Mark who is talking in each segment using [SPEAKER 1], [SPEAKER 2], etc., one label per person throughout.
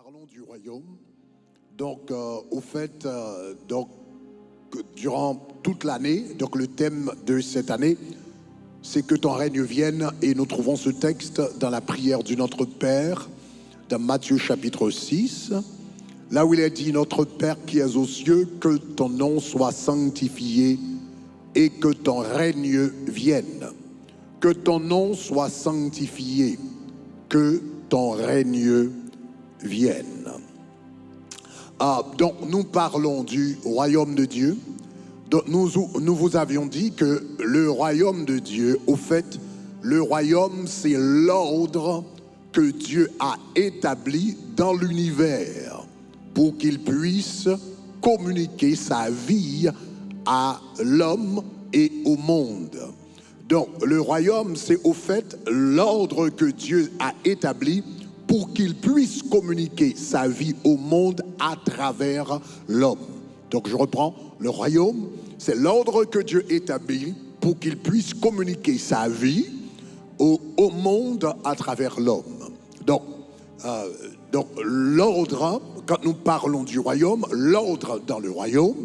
[SPEAKER 1] parlons du royaume. Donc, au fait, durant toute l'année, donc le thème de cette année, c'est que ton règne vienne, et nous trouvons ce texte dans la prière du Notre Père, dans Matthieu chapitre 6, là où il est dit: Notre Père qui es aux cieux, que ton nom soit sanctifié et que ton règne vienne. Que ton nom soit sanctifié, que ton règne vienne. Donc nous parlons du royaume de Dieu. Donc nous vous avions dit que le royaume de Dieu, au fait, le royaume, c'est l'ordre que Dieu a établi dans l'univers pour qu'il puisse communiquer sa vie à l'homme et au monde. Donc le royaume, c'est au fait l'ordre que Dieu a établi pour qu'il puisse communiquer sa vie au monde à travers l'homme. Donc je reprends, le royaume, c'est l'ordre que Dieu établit pour qu'il puisse communiquer sa vie au monde à travers l'homme. Donc l'ordre, quand nous parlons du royaume, l'ordre dans le royaume,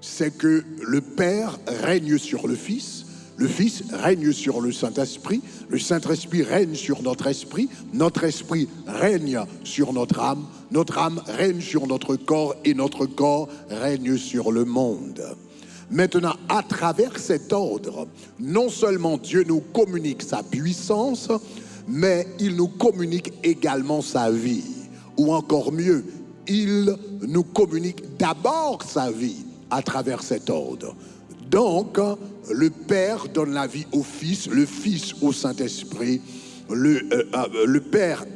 [SPEAKER 1] c'est que le Père règne sur le Fils règne sur le Saint-Esprit règne sur notre esprit règne sur notre âme règne sur notre corps, et notre corps règne sur le monde. Maintenant, à travers cet ordre, non seulement Dieu nous communique sa puissance, mais il nous communique également sa vie. Ou encore mieux, il nous communique d'abord sa vie à travers cet ordre. Donc, le Père donne la vie au Fils, le Fils au Saint-Esprit, le Père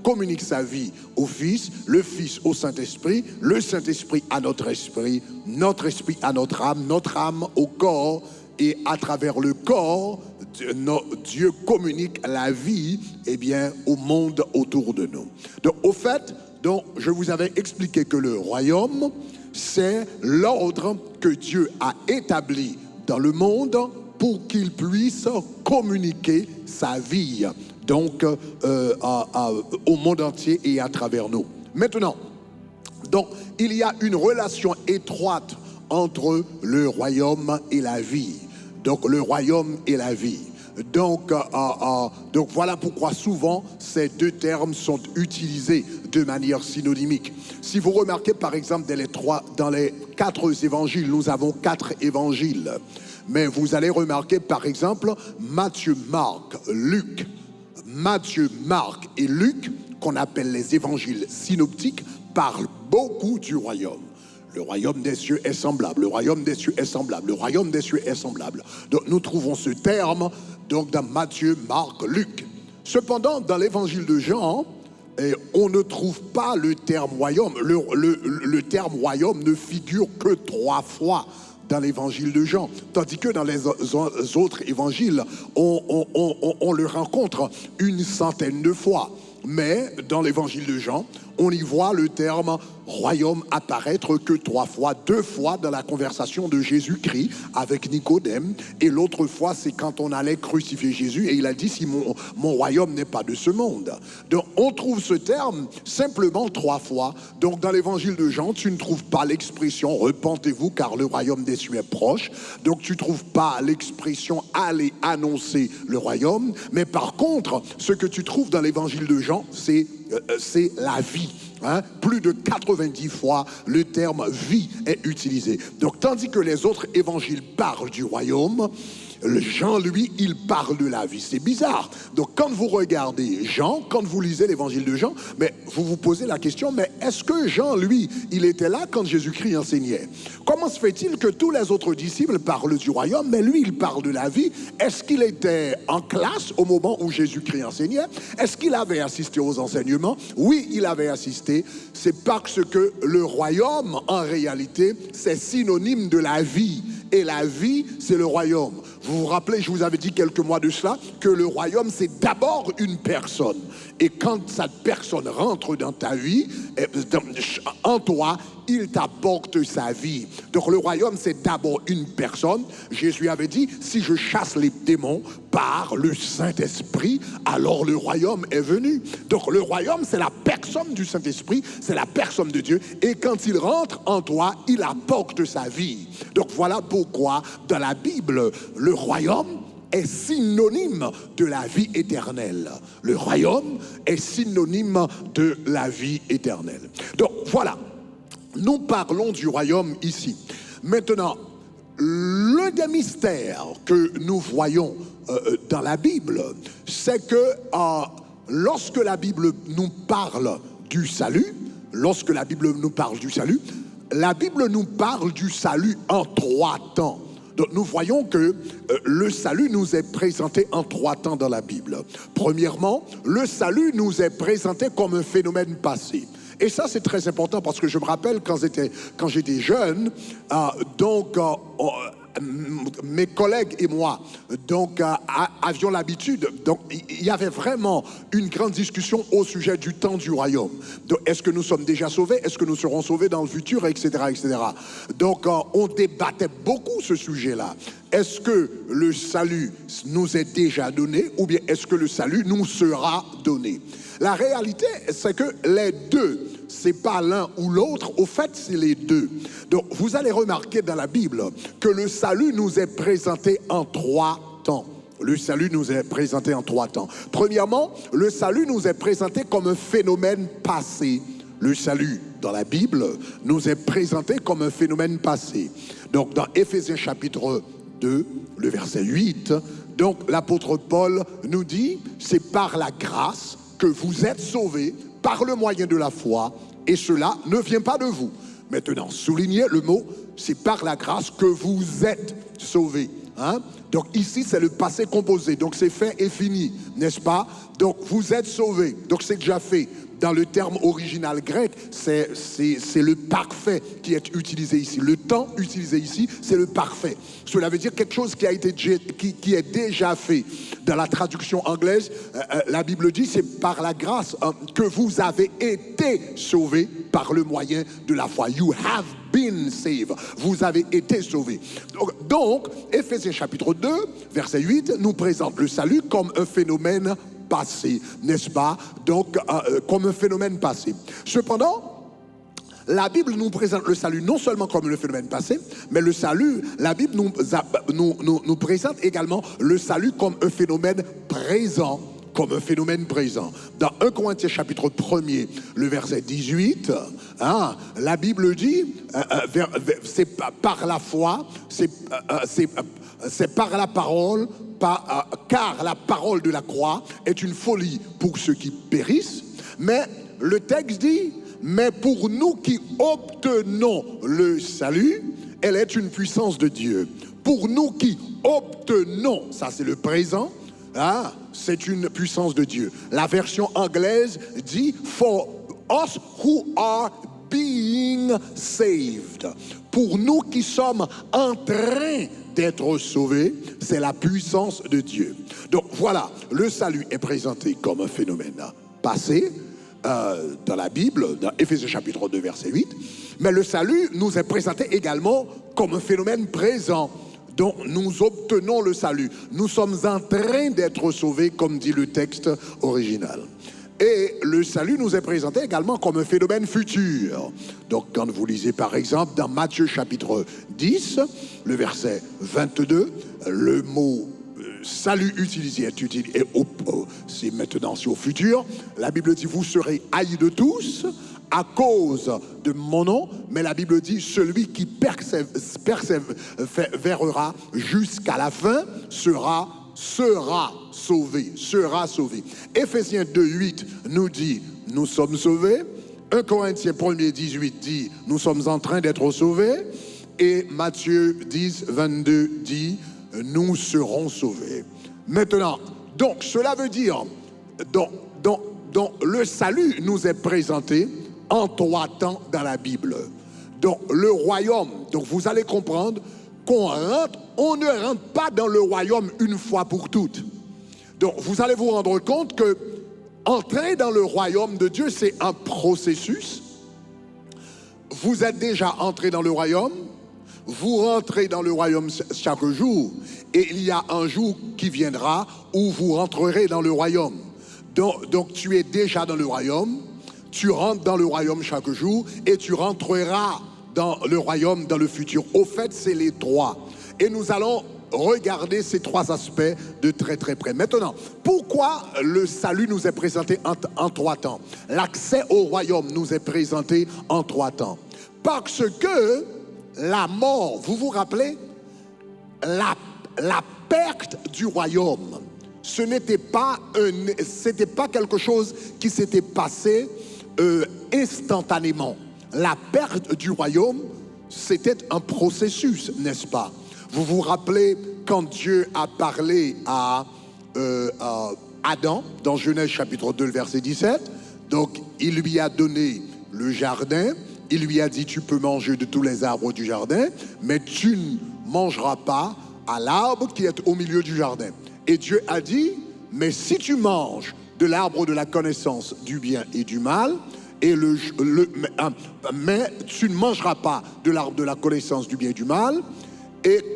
[SPEAKER 1] communique sa vie au Fils, le Fils au Saint-Esprit, le Saint-Esprit à notre esprit à notre âme au corps, et à travers le corps, Dieu communique la vie au monde autour de nous. Donc, au fait, je vous avais expliqué que le royaume, c'est l'ordre que Dieu a établi dans le monde pour qu'il puisse communiquer sa vie, donc au monde entier et à travers nous. Maintenant, donc il y a une relation étroite entre le royaume et la vie. Donc le royaume et la vie. Donc voilà pourquoi souvent ces deux termes sont utilisés de manière synonymique. Si vous remarquez par exemple dans les 4 évangiles, nous avons 4 évangiles. Mais vous allez remarquer par exemple Matthieu, Marc, Luc. Matthieu, Marc et Luc, qu'on appelle les évangiles synoptiques, parlent beaucoup du royaume. Le royaume des cieux est semblable, le royaume des cieux est semblable, le royaume des cieux est semblable. Donc nous trouvons ce terme donc dans Matthieu, Marc, Luc. Cependant, dans l'évangile de Jean, on ne trouve pas le terme royaume. Le terme royaume ne figure que 3 fois dans l'évangile de Jean, tandis que dans les autres évangiles, on le rencontre une centaine de fois. Mais dans l'évangile de Jean, on y voit le terme royaume apparaître que 3 fois, 2 fois dans la conversation de Jésus-Christ avec Nicodème, et l'autre fois c'est quand on allait crucifier Jésus et il a dit: si mon royaume n'est pas de ce monde. Donc on trouve ce terme simplement 3 fois. Donc dans l'évangile de Jean, tu ne trouves pas l'expression repentez-vous car le royaume des cieux est proche. Donc tu ne trouves pas l'expression allez annoncer le royaume. Mais par contre, ce que tu trouves dans l'évangile de Jean, c'est la vie. Plus de 90 fois le terme vie est utilisé. Donc tandis que les autres évangiles parlent du royaume, Jean, lui, il parle de la vie. C'est bizarre. Donc quand vous regardez Jean, quand vous lisez l'évangile de Jean, mais vous vous posez la question, mais est-ce que Jean, lui, il était là quand Jésus-Christ enseignait? Comment se fait-il que tous les autres disciples parlent du royaume, mais lui, il parle de la vie? Est-ce qu'il était en classe au moment où Jésus-Christ enseignait? Est-ce qu'il avait assisté aux enseignements? Oui, il avait assisté. C'est parce que le royaume, en réalité, c'est synonyme de la vie. Et la vie, c'est le royaume. Vous vous rappelez, je vous avais dit quelques mois de cela, que le royaume, c'est d'abord une personne. Et quand cette personne rentre dans ta vie, en toi, il t'apporte sa vie. Donc le royaume, c'est d'abord une personne. Jésus avait dit, si je chasse les démons par le Saint-Esprit, alors le royaume est venu. Donc le royaume, c'est la personne du Saint-Esprit, c'est la personne de Dieu. Et quand il rentre en toi, il apporte sa vie. Donc voilà pourquoi, dans la Bible, le royaume est synonyme de la vie éternelle. Le royaume est synonyme de la vie éternelle. Donc voilà, nous parlons du royaume ici. Maintenant, l'un des mystères que nous voyons dans la Bible, c'est que lorsque la Bible nous parle du salut, la Bible nous parle du salut en 3 temps. Donc nous voyons que le salut nous est présenté en 3 temps dans la Bible. Premièrement, le salut nous est présenté comme un phénomène passé. Et ça, c'est très important parce que je me rappelle quand j'étais jeune, mes collègues et moi avions l'habitude, donc il y avait vraiment une grande discussion au sujet du temps du royaume. Donc, est-ce que nous sommes déjà sauvés? Est-ce que nous serons sauvés dans le futur, etc., etc. Donc on débattait beaucoup ce sujet-là. Est-ce que le salut nous est déjà donné ou bien est-ce que le salut nous sera donné? La réalité, c'est que les deux, c'est pas l'un ou l'autre, au fait, c'est les deux. Donc, vous allez remarquer dans la Bible que le salut nous est présenté en 3 temps. Le salut nous est présenté en 3 temps. Premièrement, le salut nous est présenté comme un phénomène passé. Le salut, dans la Bible, nous est présenté comme un phénomène passé. Donc, dans Éphésiens chapitre 2, le verset 8, donc l'apôtre Paul nous dit, c'est par la grâce que vous êtes sauvés par le moyen de la foi, et cela ne vient pas de vous. Maintenant, soulignez le mot, c'est par la grâce que vous êtes sauvés. Donc ici, c'est le passé composé, donc c'est fait et fini, n'est-ce pas? Donc vous êtes sauvés, donc c'est déjà fait. Dans le terme original grec, c'est le parfait qui est utilisé ici. Le temps utilisé ici, c'est le parfait. Cela veut dire quelque chose qui est déjà fait. Dans la traduction anglaise, la Bible dit, c'est par la grâce que vous avez été sauvés par le moyen de la foi. You have been saved. Vous avez été sauvés. Donc, Éphésiens chapitre 2, verset 8, nous présente le salut comme un phénomène passé, n'est-ce pas? Donc, comme un phénomène passé. Cependant, la Bible nous présente le salut non seulement comme le phénomène passé, mais le salut, la Bible nous présente également le salut comme un phénomène présent. Comme un phénomène présent. Dans 1 Corinthiens chapitre 1er, le verset 18, la Bible dit, c'est par la foi, c'est par la parole, car la parole de la croix est une folie pour ceux qui périssent, mais le texte dit, mais pour nous qui obtenons le salut, elle est une puissance de Dieu. Pour nous qui obtenons, ça c'est le présent, c'est une puissance de Dieu. La version anglaise dit for us who are being saved. Pour nous qui sommes en train d'être sauvés, c'est la puissance de Dieu. Donc voilà, le salut est présenté comme un phénomène passé dans la Bible, dans Éphésiens chapitre 2 verset 8, mais le salut nous est présenté également comme un phénomène présent. Donc nous obtenons le salut. Nous sommes en train d'être sauvés, comme dit le texte original. Et le salut nous est présenté également comme un phénomène futur. Donc quand vous lisez par exemple dans Matthieu chapitre 10, le verset 22, le mot salut utilisé c'est maintenant, c'est au futur. La Bible dit, vous serez haïs de tous à cause de mon nom, mais la Bible dit, celui qui persévérera jusqu'à la fin sera sauvé. Éphésiens 2:8 nous dit, nous sommes sauvés. 1 Corinthiens 1:18 dit, nous sommes en train d'être sauvés. Et Matthieu 10:22 dit, nous serons sauvés. Maintenant, donc cela veut dire, donc le salut nous est présenté en 3 temps dans la Bible. Donc le royaume, donc vous allez comprendre qu'on rentre on ne rentre pas dans le royaume une fois pour toutes. Donc vous allez vous rendre compte que entrer dans le royaume de Dieu, c'est un processus. Vous êtes déjà entré dans le royaume, vous rentrez dans le royaume chaque jour, et il y a un jour qui viendra où vous rentrerez dans le royaume. Donc tu es déjà dans le royaume, tu rentres dans le royaume chaque jour, et tu rentreras dans le royaume dans le futur. Au fait, c'est les trois. Et nous allons regarder ces trois aspects de très très près. Maintenant, pourquoi le salut nous est présenté en trois temps? L'accès au royaume nous est présenté en trois temps. Parce que la mort, vous vous rappelez, la perte du royaume, ce n'était pas quelque chose qui s'était passé instantanément. La perte du royaume, c'était un processus, n'est-ce pas? Vous vous rappelez quand Dieu a parlé à Adam, dans Genèse chapitre 2, verset 17, donc il lui a donné le jardin, il lui a dit tu peux manger de tous les arbres du jardin, mais tu ne mangeras pas à l'arbre qui est au milieu du jardin. Et Dieu a dit, mais si tu manges de l'arbre de la connaissance du bien et du mal, mais tu ne mangeras pas de l'arbre de la connaissance du bien et du mal,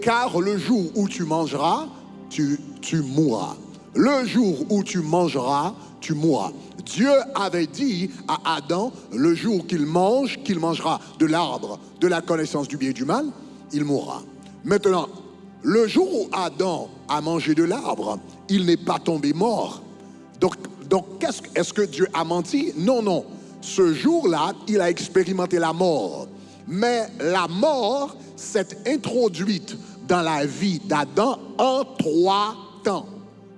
[SPEAKER 1] car le jour où tu mangeras, tu mourras. Le jour où tu mangeras, tu mourras. Dieu avait dit à Adam, le jour qu'il mangera de l'arbre de la connaissance du bien et du mal, il mourra. Maintenant, le jour où Adam a mangé de l'arbre, il n'est pas tombé mort. Donc est-ce que Dieu a menti? Non, non. Ce jour-là, il a expérimenté la mort. Mais la mort s'est introduite dans la vie d'Adam en trois temps.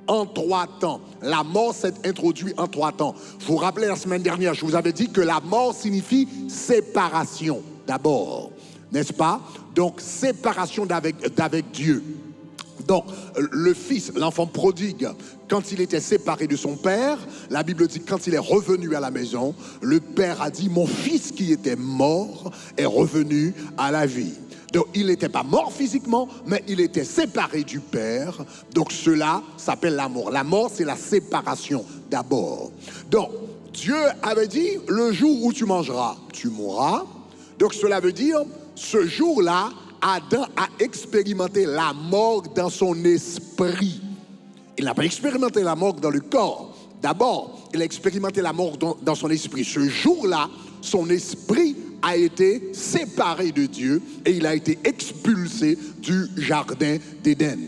[SPEAKER 1] En trois temps. La mort s'est introduite en trois temps. Vous vous rappelez la semaine dernière, je vous avais dit que la mort signifie séparation d'abord. N'est-ce pas? Donc séparation d'avec Dieu. Donc le fils, l'enfant prodigue, quand il était séparé de son père, la Bible dit quand il est revenu à la maison, le père a dit mon fils qui était mort est revenu à la vie. Donc il n'était pas mort physiquement, mais il était séparé du père. Donc cela s'appelle la mort. La mort, c'est la séparation d'abord. Donc Dieu avait dit le jour où tu mangeras, tu mourras. Donc cela veut dire ce jour-là, Adam a expérimenté la mort dans son esprit. Il n'a pas expérimenté la mort dans le corps. D'abord, il a expérimenté la mort dans son esprit. Ce jour-là, son esprit a été séparé de Dieu et il a été expulsé du jardin d'Éden.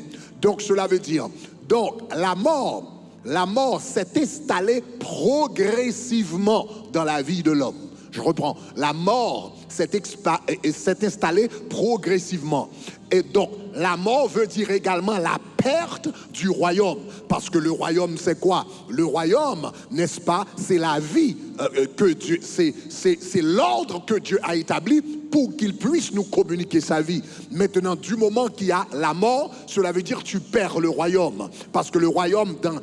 [SPEAKER 1] Donc cela veut dire, donc la mort s'est installée progressivement dans la vie de l'homme. Je reprends, la mort s'est installée progressivement. Et donc, la mort veut dire également la perte du royaume. Parce que le royaume, c'est quoi? Le royaume, n'est-ce pas? C'est la vie que Dieu, c'est l'ordre que Dieu a établi pour qu'il puisse nous communiquer sa vie. Maintenant, du moment qu'il y a la mort, cela veut dire que tu perds le royaume. Parce que le royaume, dans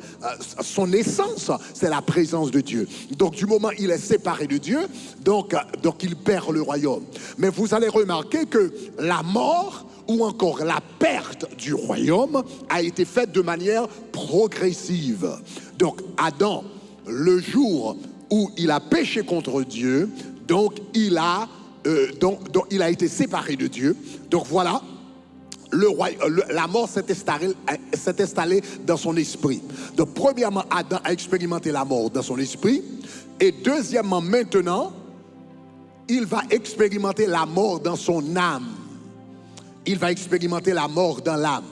[SPEAKER 1] son essence, c'est la présence de Dieu. Donc, du moment il est séparé de Dieu, donc il perd le royaume. Mais vous allez remarquer que la mort, ou encore la perte du royaume, a été faite de manière progressive. Donc Adam, le jour où il a péché contre Dieu, donc il a été séparé de Dieu. Donc voilà, la mort s'est installée dans son esprit. Donc premièrement, Adam a expérimenté la mort dans son esprit. Et deuxièmement, maintenant, il va expérimenter la mort dans son âme. Il va expérimenter la mort dans l'âme.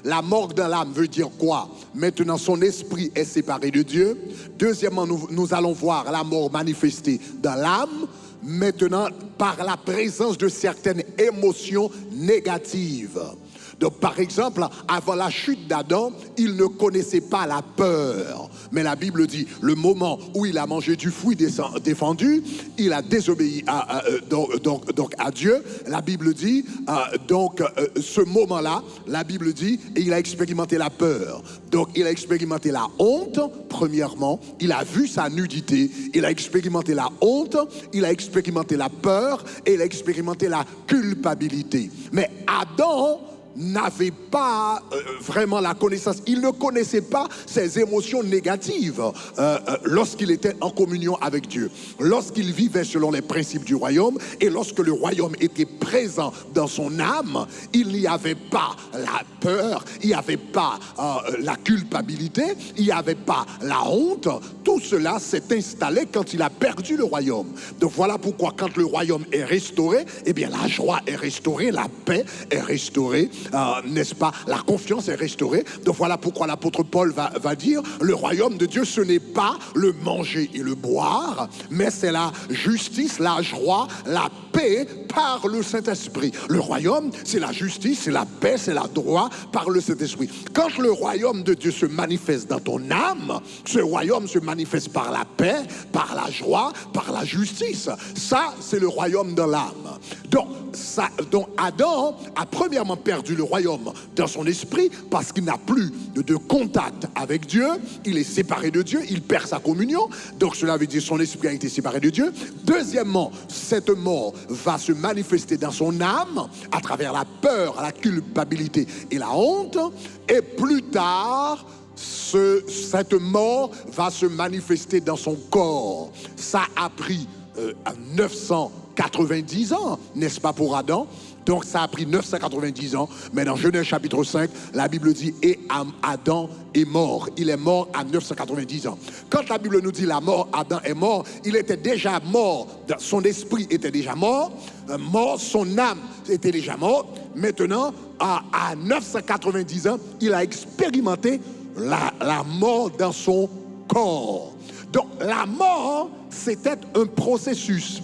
[SPEAKER 1] La mort dans l'âme veut dire quoi? Maintenant, son esprit est séparé de Dieu. Deuxièmement, nous allons voir la mort manifestée dans l'âme. Maintenant, par la présence de certaines émotions négatives. Donc, par exemple, avant la chute d'Adam, il ne connaissait pas la peur. Mais la Bible dit, le moment où il a mangé du fruit défendu, il a désobéi à Dieu. La Bible dit, ce moment-là, la Bible dit, et il a expérimenté la peur. Donc, il a expérimenté la honte, premièrement. Il a vu sa nudité. Il a expérimenté la honte. Il a expérimenté la peur. Et il a expérimenté la culpabilité. Mais Adam n'avait pas vraiment la connaissance. Il ne connaissait pas ses émotions négatives lorsqu'il était en communion avec Dieu, lorsqu'il vivait selon les principes du royaume et lorsque le royaume était présent dans son âme. Il n'y avait pas la peur, il n'y avait pas la culpabilité, il n'y avait pas la honte. Tout cela s'est installé quand il a perdu le royaume. Donc voilà pourquoi quand le royaume est restauré, eh bien la joie est restaurée, la paix est restaurée, n'est-ce pas, la confiance est restaurée. Donc voilà pourquoi l'apôtre Paul va dire, le royaume de Dieu, ce n'est pas le manger et le boire, mais c'est la justice, la joie, la paix par le Saint-Esprit. Le royaume, c'est la justice, c'est la paix, c'est la droit par le Saint-Esprit. Quand le royaume de Dieu se manifeste dans ton âme, ce royaume se manifeste par la paix, par la joie, par la justice. Ça, c'est le royaume dans l'âme. Donc Adam a premièrement perdu le royaume dans son esprit parce qu'il n'a plus de contact avec Dieu, il est séparé de Dieu, il perd sa communion, donc cela veut dire son esprit a été séparé de Dieu. Deuxièmement, cette mort va se manifester dans son âme à travers la peur, la culpabilité et la honte, et plus tard, cette mort va se manifester dans son corps. Ça a pris 990 ans, n'est-ce pas, pour Adam? Donc ça a pris 990 ans, mais dans Genèse chapitre 5, la Bible dit « Et Adam est mort ». Il est mort à 990 ans. Quand la Bible nous dit la mort, Adam est mort, il était déjà mort, son esprit était déjà mort, son âme était déjà morte. Maintenant, à 990 ans, il a expérimenté la mort dans son corps. Donc la mort, c'était un processus.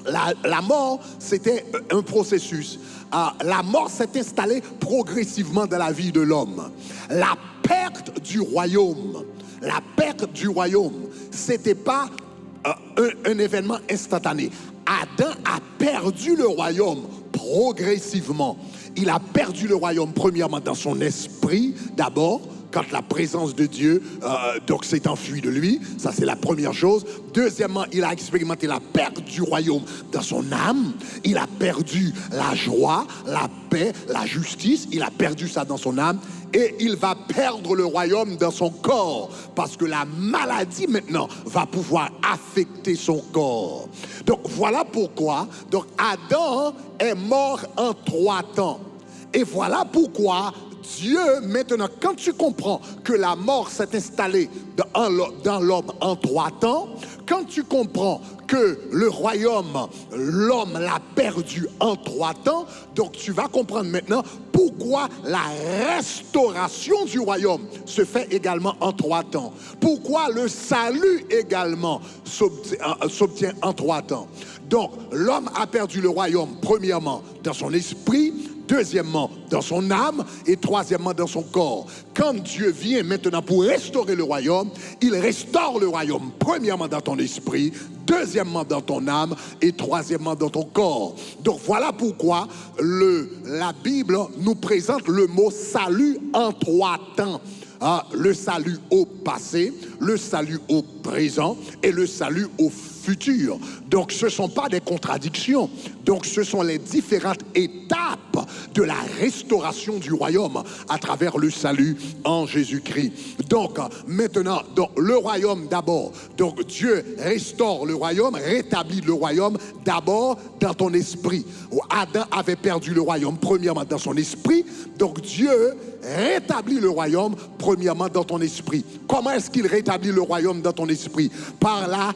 [SPEAKER 1] La mort, c'était un processus. La mort s'est installée progressivement dans la vie de l'homme. La perte du royaume, c'était pas un événement instantané. Adam a perdu le royaume progressivement. Il a perdu le royaume premièrement dans son esprit d'abord, quand la présence de Dieu donc s'est enfuie de lui. Ça, c'est la première chose. Deuxièmement, il a expérimenté la perte du royaume dans son âme. Il a perdu la joie, la paix, la justice. Il a perdu ça dans son âme. Et il va perdre le royaume dans son corps, parce que la maladie maintenant va pouvoir affecter son corps. Donc voilà pourquoi Adam est mort en 3 temps. Et voilà pourquoi Dieu, maintenant, quand tu comprends que la mort s'est installée dans l'homme en 3 temps, quand tu comprends que le royaume, l'homme l'a perdu en 3 temps, donc tu vas comprendre maintenant pourquoi la restauration du royaume se fait également en 3 temps. Pourquoi le salut également s'obtient en 3 temps. Donc l'homme a perdu le royaume premièrement dans son esprit, deuxièmement dans son âme et troisièmement dans son corps. Quand Dieu vient maintenant pour restaurer le royaume, il restaure le royaume premièrement dans ton esprit, deuxièmement dans ton âme et troisièmement dans ton corps. Donc voilà pourquoi la Bible nous présente le mot salut en 3 temps. Le salut au passé, le salut au présent et le salut au futur. Donc ce ne sont pas des contradictions. Donc ce sont les différentes étapes de la restauration du royaume à travers le salut en Jésus-Christ. Donc maintenant, le royaume d'abord. Donc Dieu restaure le royaume, rétablit le royaume d'abord dans ton esprit. Adam avait perdu le royaume premièrement dans son esprit. Donc Dieu rétablit le royaume premièrement dans ton esprit. Comment est-ce qu'il rétablit le royaume dans ton esprit? Par la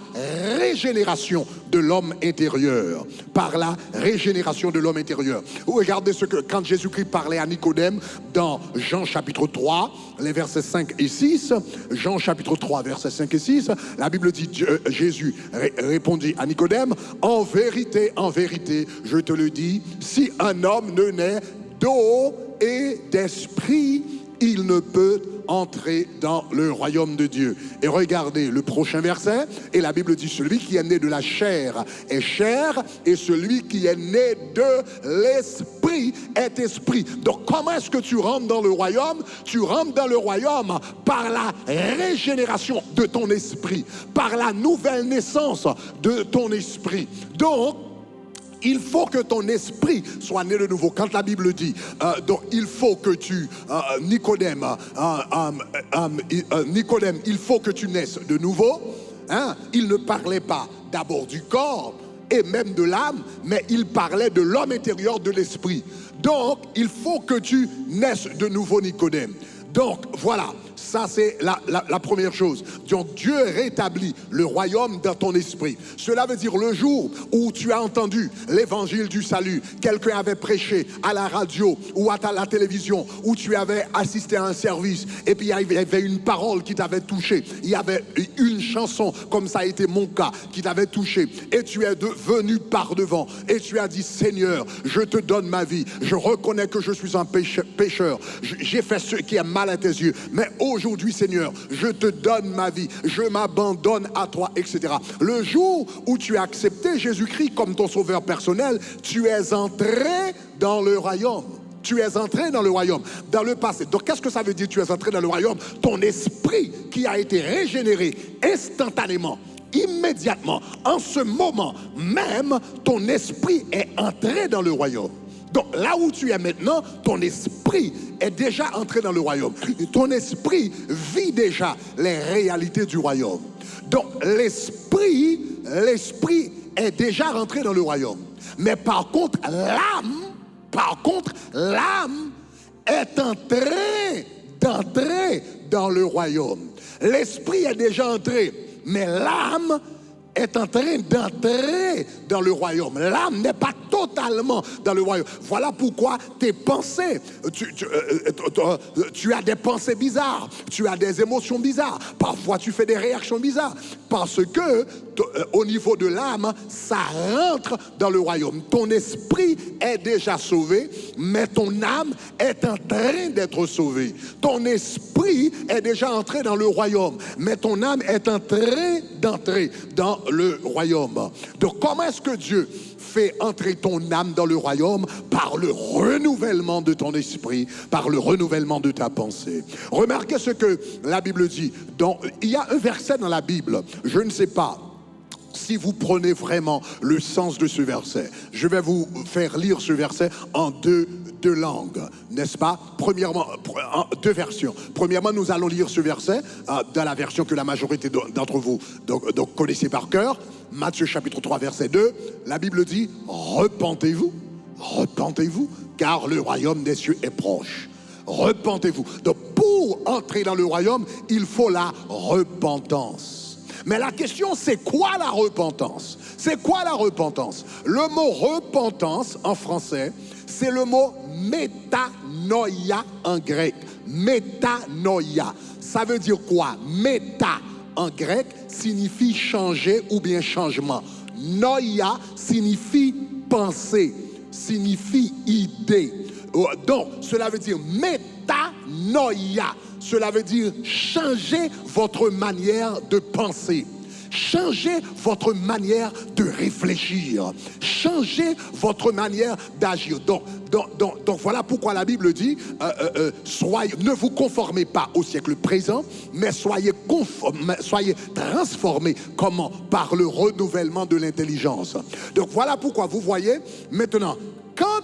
[SPEAKER 1] régénération de l'homme intérieur. Par la régénération de l'homme intérieur. Regardez quand Jésus-Christ parlait à Nicodème dans Jean chapitre 3, les versets 5 et 6. Jean chapitre 3, versets 5 et 6. La Bible dit, Jésus répondit à Nicodème, en vérité, je te le dis, si un homme ne naît d'eau et d'esprit, il ne peut entrer dans le royaume de Dieu. Et regardez le prochain verset, et la Bible dit, celui qui est né de la chair est chair, et celui qui est né de l'esprit est esprit. Donc comment est-ce que tu rentres dans le royaume? Tu rentres dans le royaume par la régénération de ton esprit, par la nouvelle naissance de ton esprit. Donc Il faut que ton esprit soit né de nouveau. Quand la Bible dit, donc il faut que tu, Nicodème, il faut que tu naisses de nouveau. Hein? Il ne parlait pas d'abord du corps et même de l'âme, mais il parlait de l'homme intérieur, de l'esprit. Donc, il faut que tu naisses de nouveau, Nicodème. Donc, voilà. Ça, c'est la première chose. Donc, Dieu rétablit le royaume dans ton esprit. Cela veut dire le jour où tu as entendu l'évangile du salut, quelqu'un avait prêché à la radio ou à la télévision, où tu avais assisté à un service, et puis il y avait une parole qui t'avait touché, il y avait une chanson, comme ça a été mon cas, qui t'avait touché, et tu es venu par devant, et tu as dit, Seigneur, je te donne ma vie, je reconnais que je suis un pécheur, j'ai fait ce qui est mal à tes yeux, mais aujourd'hui, Seigneur, je te donne ma vie, je m'abandonne à toi, etc. Le jour où tu as accepté Jésus-Christ comme ton sauveur personnel, tu es entré dans le royaume. Tu es entré dans le royaume, dans le passé. Donc, qu'est-ce que ça veut dire, tu es entré dans le royaume? Ton esprit qui a été régénéré instantanément, immédiatement, en ce moment même, ton esprit est entré dans le royaume. Donc là où tu es maintenant, ton esprit est déjà entré dans le royaume. Ton esprit vit déjà les réalités du royaume. Donc l'esprit est déjà rentré dans le royaume. Mais par contre, l'âme est d'entrer dans le royaume. L'esprit est déjà entré, mais l'âme est en train d'entrer dans le royaume. L'âme n'est pas totalement dans le royaume. Voilà pourquoi tes pensées, tu as des pensées bizarres, tu as des émotions bizarres, parfois tu fais des réactions bizarres, parce que au niveau de l'âme, ça rentre dans le royaume. Ton esprit est déjà sauvé, mais ton âme est en train d'être sauvée. Ton esprit est déjà entré dans le royaume, mais ton âme est en train d'entrer dans le royaume. Donc comment est-ce que Dieu fait entrer ton âme dans le royaume? Par le renouvellement de ton esprit, par le renouvellement de ta pensée. Remarquez ce que la Bible dit. Il y a un verset dans la Bible, je ne sais pas si vous prenez vraiment le sens de ce verset. Je vais vous faire lire ce verset en deux langues, n'est-ce pas? Premièrement, deux versions. Premièrement, nous allons lire ce verset dans la version que la majorité d'entre vous donc connaissez par cœur. Matthieu chapitre 3, verset 2. La Bible dit, repentez-vous, repentez-vous, car le royaume des cieux est proche. Repentez-vous. Donc, pour entrer dans le royaume, il faut la repentance. Mais la question, c'est quoi la repentance? C'est quoi la repentance? Le mot repentance en français, c'est le mot métanoïa en grec. Métanoïa. Ça veut dire quoi? Méta en grec signifie changer ou bien changement. Noia signifie penser, signifie idée. Donc, cela veut dire métanoïa. Cela veut dire changer votre manière de penser. Changez votre manière de réfléchir. Changez votre manière d'agir. Donc voilà pourquoi la Bible dit, ne vous conformez pas au siècle présent, mais soyez transformés. Comment? Par le renouvellement de l'intelligence. Donc voilà pourquoi vous voyez maintenant, quand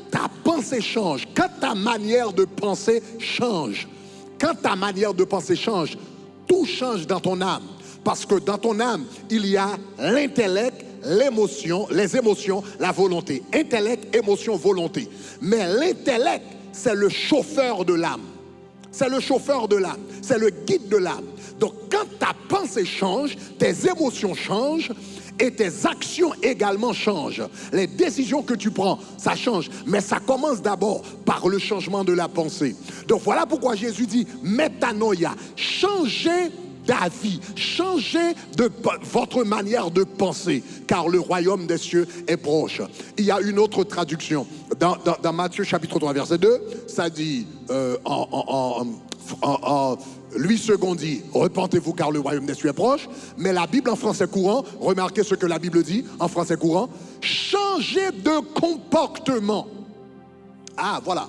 [SPEAKER 1] ta pensée change, quand ta manière de penser change, tout change dans ton âme. Parce que dans ton âme, il y a l'intellect, l'émotion, les émotions, la volonté. Intellect, émotion, volonté. Mais l'intellect, c'est le chauffeur de l'âme. C'est le chauffeur de l'âme. C'est le guide de l'âme. Donc quand ta pensée change, tes émotions changent, et tes actions également changent. Les décisions que tu prends, ça change. Mais ça commence d'abord par le changement de la pensée. Donc voilà pourquoi Jésus dit métanoïa. Changez d'avis, changez de votre manière de penser, car le royaume des cieux est proche. Il y a une autre traduction. Dans Matthieu chapitre 3, verset 2, ça dit 8 secondes dit, repentez-vous car le royaume des cieux est proche. Mais la Bible en français courant, remarquez ce que la Bible dit en français courant, changez de comportement. Ah, voilà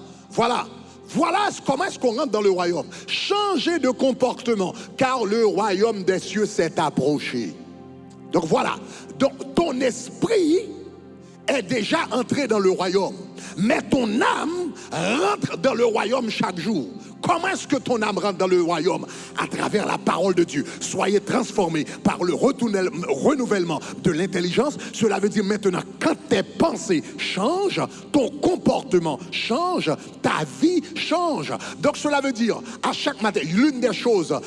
[SPEAKER 1] comment est-ce qu'on rentre dans le royaume. Changez de comportement, car le royaume des cieux s'est approché. Donc voilà. Donc ton esprit est déjà entré dans le royaume. Mais ton âme rentre dans le royaume chaque jour. Comment est-ce que ton âme rentre dans le royaume? À travers la parole de Dieu. Soyez transformés par le renouvellement de l'intelligence. Cela veut dire maintenant, quand tes pensées changent, ton comportement change, ta vie change. Donc cela veut dire, à chaque matin, l'une des choses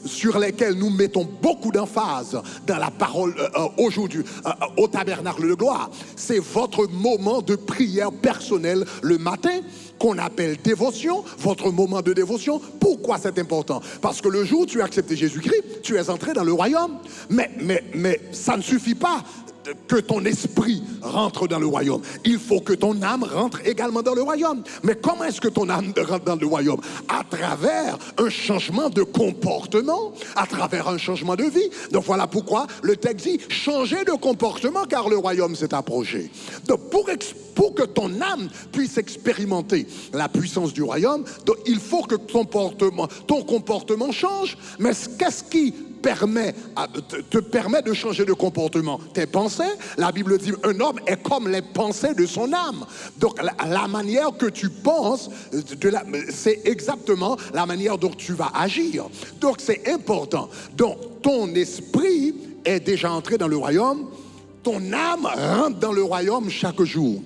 [SPEAKER 1] sur lesquelles nous mettons beaucoup d'emphase dans la parole aujourd'hui, au tabernacle de gloire, c'est votre moment de prière personnelle le matin, qu'on appelle dévotion, votre moment de dévotion. Pourquoi c'est important? Parce que le jour où tu as accepté Jésus-Christ, tu es entré dans le royaume. Mais ça ne suffit pas que ton esprit rentre dans le royaume. Il faut que ton âme rentre également dans le royaume. Mais comment est-ce que ton âme rentre dans le royaume? À travers un changement de comportement, à travers un changement de vie. Donc voilà pourquoi le texte dit changer de comportement car le royaume s'est approché. Donc pour que ton âme puisse expérimenter la puissance du royaume, donc il faut que ton comportement change. Mais qu'est-ce qui te permet de changer de comportement? Tes pensées. La Bible dit un homme est comme les pensées de son âme. Donc la manière que tu penses, c'est exactement la manière dont tu vas agir. Donc c'est important. Donc ton esprit est déjà entré dans le royaume. Ton âme rentre dans le royaume chaque jour.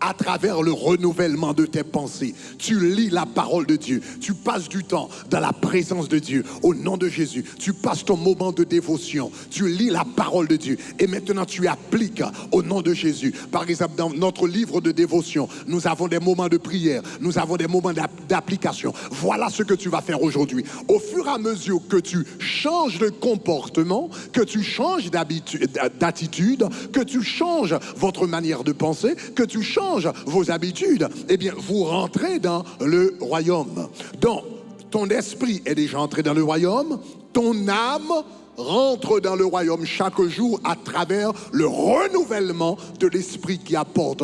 [SPEAKER 1] À travers le renouvellement de tes pensées, tu lis la parole de Dieu, tu passes du temps dans la présence de Dieu, au nom de Jésus, tu passes ton moment de dévotion, tu lis la parole de Dieu, et maintenant tu appliques au nom de Jésus. Par exemple, dans notre livre de dévotion, nous avons des moments de prière, nous avons des moments d'application. Voilà ce que tu vas faire aujourd'hui. Au fur et à mesure que tu changes de comportement, que tu changes d'attitude, que tu changes votre manière de penser, que tu changes vos habitudes, eh bien, vous rentrez dans le royaume. Donc, ton esprit est déjà entré dans le royaume, ton âme rentre dans le royaume chaque jour à travers le renouvellement de l'esprit qui apporte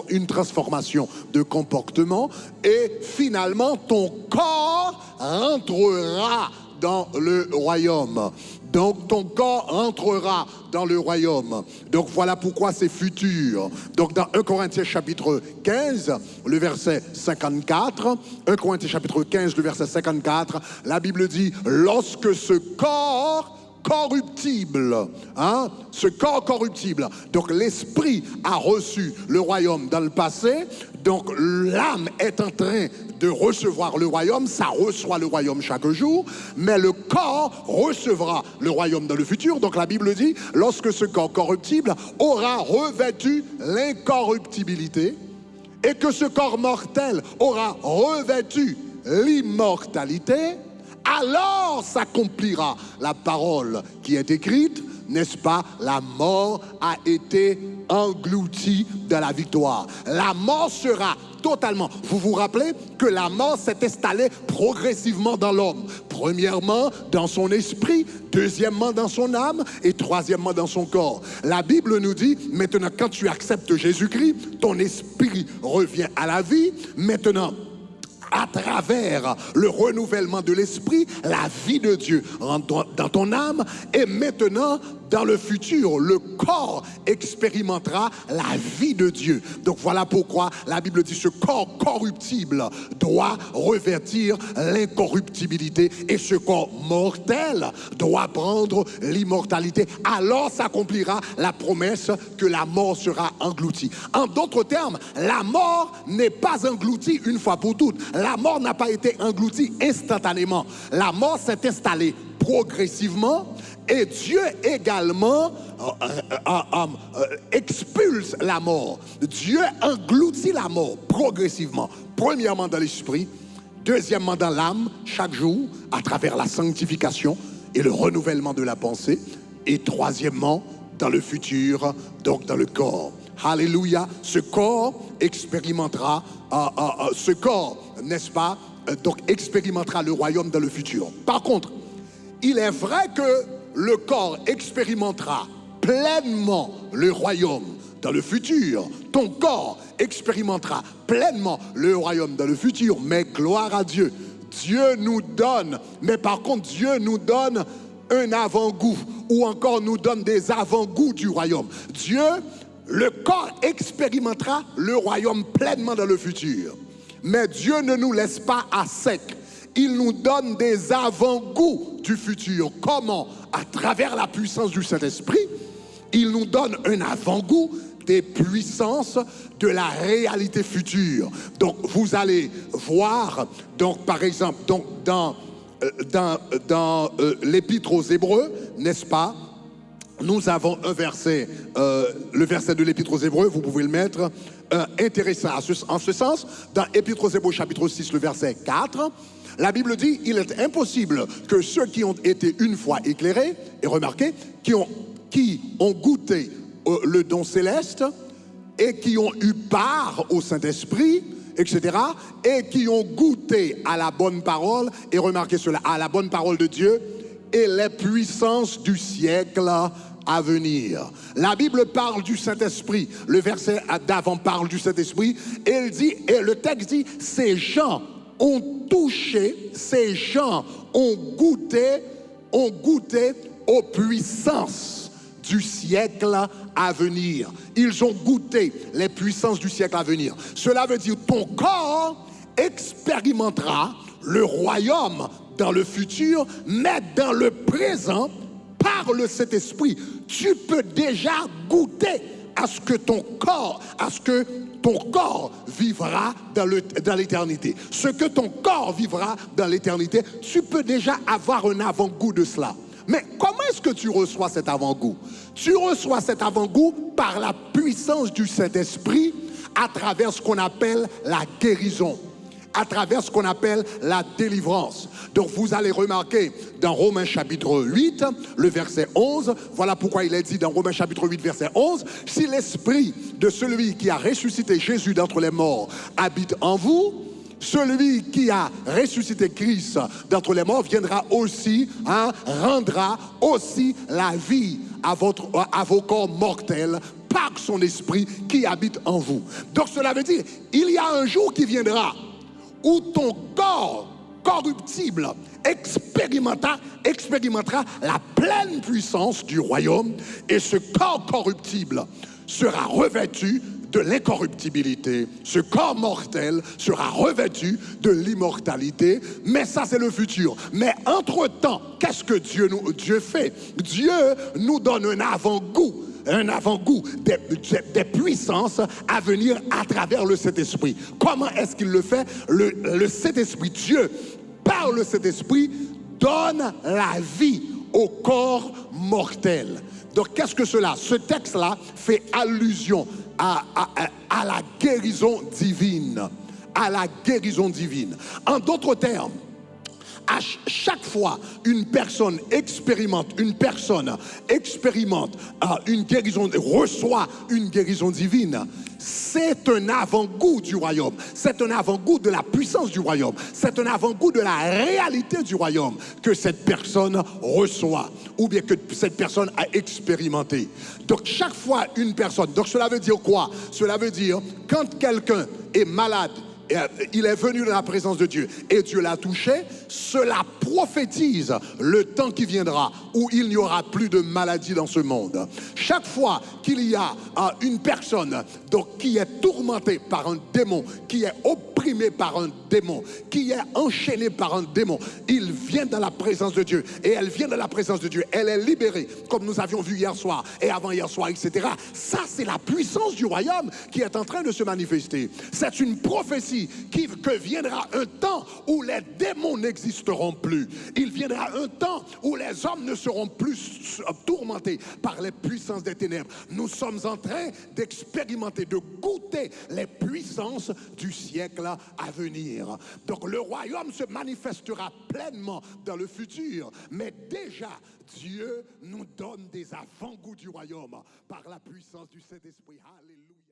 [SPEAKER 1] une transformation de comportement, et finalement, ton corps rentrera dans le royaume. Donc ton corps entrera dans le royaume. Donc voilà pourquoi c'est futur. Donc dans 1 Corinthiens chapitre 15, le verset 54, 1 Corinthiens chapitre 15, le verset 54, la Bible dit, lorsque ce corps corruptible, ce corps corruptible, donc l'esprit a reçu le royaume dans le passé, donc l'âme est en train de recevoir le royaume, ça reçoit le royaume chaque jour, mais le corps recevra le royaume dans le futur. Donc la Bible dit, lorsque ce corps corruptible aura revêtu l'incorruptibilité, et que ce corps mortel aura revêtu l'immortalité, alors s'accomplira la parole qui est écrite, n'est-ce pas? La mort a été engloutie dans la victoire. La mort sera totalement. Vous vous rappelez que la mort s'est installée progressivement dans l'homme. Premièrement, dans son esprit, deuxièmement, dans son âme, et troisièmement, dans son corps. La Bible nous dit, maintenant, quand tu acceptes Jésus-Christ, ton esprit revient à la vie. Maintenant, à travers le renouvellement de l'esprit, la vie de Dieu rentre dans ton âme, et maintenant, dans le futur, le corps expérimentera la vie de Dieu. Donc voilà pourquoi la Bible dit, ce corps corruptible doit revêtir l'incorruptibilité, et ce corps mortel doit prendre l'immortalité. Alors s'accomplira la promesse que la mort sera engloutie. En d'autres termes, la mort n'est pas engloutie une fois pour toutes. La mort n'a pas été engloutie instantanément. La mort s'est installée progressivement, et Dieu également expulse la mort. Dieu engloutit la mort progressivement. Premièrement dans l'esprit, deuxièmement dans l'âme, chaque jour, à travers la sanctification et le renouvellement de la pensée, et troisièmement dans le futur, donc dans le corps. Alléluia, ce corps expérimentera, n'est-ce pas, donc expérimentera le royaume dans le futur. Par contre, il est vrai que le corps expérimentera pleinement le royaume dans le futur. Ton corps expérimentera pleinement le royaume dans le futur. Mais gloire à Dieu, Dieu nous donne, mais par contre Dieu nous donne un avant-goût ou encore nous donne des avant-goûts du royaume. Dieu, le corps expérimentera le royaume pleinement dans le futur. Mais Dieu ne nous laisse pas à sec. Il nous donne des avant-goûts du futur. Comment? À travers la puissance du Saint-Esprit, il nous donne un avant-goût des puissances de la réalité future. Donc vous allez voir, donc par exemple, donc dans l'Épître aux Hébreux, n'est-ce pas? Nous avons un verset, le verset de l'Épître aux Hébreux, vous pouvez le mettre, intéressant en ce sens. Dans Épître aux Hébreux chapitre 6, le verset 4, la Bible dit, il est impossible que ceux qui ont été une fois éclairés, et remarquez, qui ont goûté le don céleste et qui ont eu part au Saint-Esprit, etc., et qui ont goûté à la bonne parole, et remarquez cela, à la bonne parole de Dieu et les puissances du siècle à venir. La Bible parle du Saint-Esprit, le verset d'avant parle du Saint-Esprit, et le texte dit, ces gens ont touché, ces gens ont goûté aux puissances du siècle à venir. Ils ont goûté les puissances du siècle à venir. Cela veut dire ton corps expérimentera le royaume dans le futur, mais dans le présent, par le Saint-Esprit, tu peux déjà goûter à ce que ton corps vivra dans l'éternité. Ce que ton corps vivra dans l'éternité, tu peux déjà avoir un avant-goût de cela. Mais comment est-ce que tu reçois cet avant-goût? Tu reçois cet avant-goût par la puissance du Saint-Esprit à travers ce qu'on appelle la guérison, à travers ce qu'on appelle la délivrance. Donc vous allez remarquer dans Romains chapitre 8, le verset 11, voilà pourquoi il est dit dans Romains chapitre 8, verset 11, si l'esprit de celui qui a ressuscité Jésus d'entre les morts habite en vous, celui qui a ressuscité Christ d'entre les morts viendra aussi, rendra aussi la vie à vos corps mortels par son esprit qui habite en vous. Donc cela veut dire, il y a un jour qui viendra où ton corps corruptible expérimentera la pleine puissance du royaume, et ce corps corruptible sera revêtu de l'incorruptibilité. Ce corps mortel sera revêtu de l'immortalité, mais ça c'est le futur. Mais entre-temps, qu'est-ce que Dieu fait? Dieu nous donne un avant-goût des puissances à venir à travers le Saint-Esprit. Comment est-ce qu'il le fait? Le Saint-Esprit, Dieu, par le Saint-Esprit, donne la vie au corps mortel. Donc qu'est-ce que cela? Ce texte-là fait allusion à la guérison divine. À la guérison divine. En d'autres termes, à chaque fois une personne expérimente une guérison, reçoit une guérison divine, c'est un avant-goût du royaume, c'est un avant-goût de la puissance du royaume, c'est un avant-goût de la réalité du royaume que cette personne reçoit, ou bien que cette personne a expérimenté. Donc chaque fois une personne, donc cela veut dire quoi? Cela veut dire quand quelqu'un est malade, il est venu dans la présence de Dieu et Dieu l'a touché, cela prophétise le temps qui viendra où il n'y aura plus de maladie dans ce monde. Chaque fois qu'il y a une personne donc, qui est tourmentée par un démon, qui est opprimée par un démon, qui est enchaînée par un démon, il vient dans la présence de Dieu et elle vient dans la présence de Dieu, elle est libérée comme nous avions vu hier soir et avant-hier soir, etc. Ça c'est la puissance du royaume qui est en train de se manifester. C'est une prophétie que viendra un temps où les démons n'existeront plus. Il viendra un temps où les hommes ne seront plus tourmentés par les puissances des ténèbres. Nous sommes en train d'expérimenter, de goûter les puissances du siècle à venir. Donc le royaume se manifestera pleinement dans le futur, mais déjà Dieu nous donne des avant-goûts du royaume par la puissance du Saint-Esprit. Alléluia.